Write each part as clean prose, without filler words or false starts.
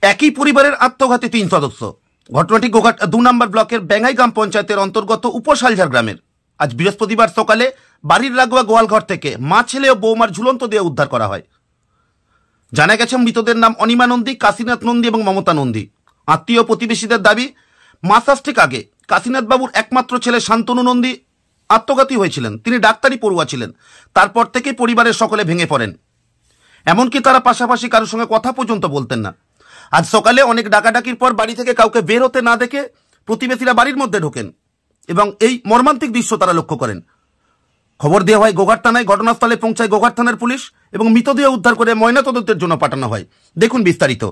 একই পরিবারের আত্মঘাতী 3 সদস্য। ঘটনাটি গোঘাট 2 নম্বর ব্লকের বেঙ্গাই গ্রাম পঞ্চায়েতের অন্তর্গত উপশালঝার গ্রামের। আজ বৃহস্পতিবার সকালে বাড়ির লাগোয়া গোয়ালঘর থেকে মা, ছেলে ও বৌমার ঝুলন্ত দেহ উদ্ধার করা হয়। জানা গেছে মৃতদের নাম অনিমা নন্দী, কাশীনাথ নন্দী এবং মমতা নন্দী। আত্মীয় প্রতিবেশীদের দাবি, মাস 6 আগে কাশীনাথ বাবুর একমাত্র ছেলে শান্তনু নন্দী আত্মঘাতী হয়েছিলেন। তিনি ডাক্তারি পড়ুয়া ছিলেন। তারপর থেকে পরিবারের সকলে ভেঙে পড়েন। এমনকি তারা পাশাপাশি কারোর সঙ্গে কথা পর্যন্ত বলতেন না। আজ সকালে অনেক ডাকাডাকির পর বাড়ি থেকে কাউকে বের হতে না দেখে প্রতিবেশীরা বাড়ির মধ্যে ঢোকেন এবং এই মর্মান্তিক দৃশ্য তারা লক্ষ্য করেন। খবর দেওয়া হয় গোঘাট থানায়। ঘটনাস্থলে পৌঁছায় গোঘাট থানার পুলিশ এবং মৃতদেহ উদ্ধার করে ময়নাতদন্তের জন্য পাঠানো হয়। দেখুন বিস্তারিত।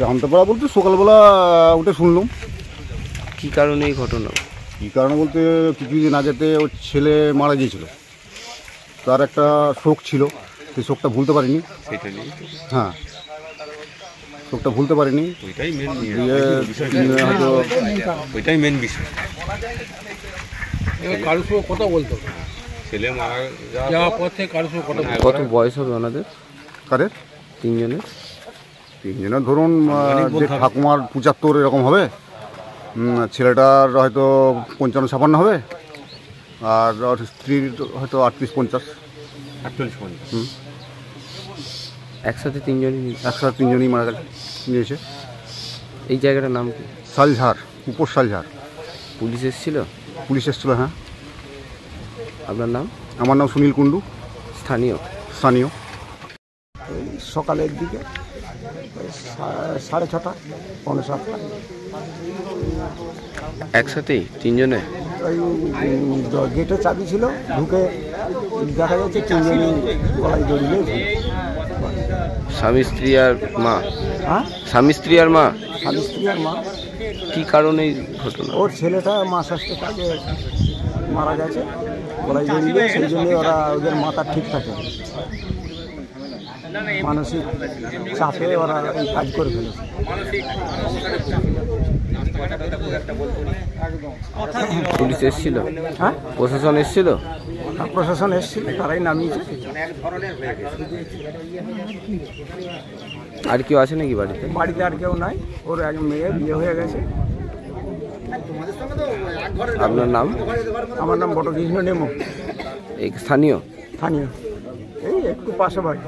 জানতে পারা বলতে সকালবেলা উঠে শুনলাম। কি কারণে এই ঘটনা? কী কারণে বলতে কিছুদিন আগেতে ওর ছেলে মারা গিয়েছিল, তার একটা শোক ছিল, সেই শোকটা ভুলতে পারিনি। হ্যাঁ, শোকটা ভুলতে পারিনি। ওইটাই মেন বিষয়। কারোর সঙ্গে কথা বলতো, ছেলে মারা যাওয়ার পর থেকে কারোর সঙ্গে কথা। কত বয়স হবে ওনাদের? কারের? তিনজনের ধরুন যে ঠাকুমার 75 এরকম হবে, ছেলেটার হয়তো 55-56 হবে, আর স্ত্রীর হয়তো 38-50। একসাথে তিনজনই মারা গিয়েছে। এই জায়গাটার নাম কি? শালঝার, উপশালঝার। পুলিশ এসেছিল? পুলিশ এসেছিল, হ্যাঁ। আপনার নাম? আমার নাম সুনীল কুণ্ডু। স্থানীয়? সকালের দিকে 6:30, 6:45। একসাথেই তিনজনে? ওই গেটে চাবি ছিল, ঢুকে দেখা যাচ্ছে তিনজনই গলায় দড়িয়ে। স্বামী স্ত্রী আর মা? হ্যাঁ, স্বামী স্ত্রী আর মা। কি কারণে ঘটনা? ওর ছেলেটা মাস 6 আগে মারা গেছে, গলায় দড়িয়ে। সেই জন্য ওদের মাথা ঠিক থাকে, মানসিক চাপে ওরা এই কাজ করে ফেলেছে। পুলিশ এসেছিল? হ্যাঁ, প্রশাসন এসেছিল? প্রশাসন এসেছিল, তারাই নামিয়েছে। আর কেউ আছে নাকি বাড়িতে? বাড়িতে আর কেউ নাই, ওর এক মেয়ে বিয়ে হয়ে গেছে। আপনার নাম? আমার নাম বটকৃষ্ণ নেমো। স্থানীয়? এই একটু পাশে বাড়ি।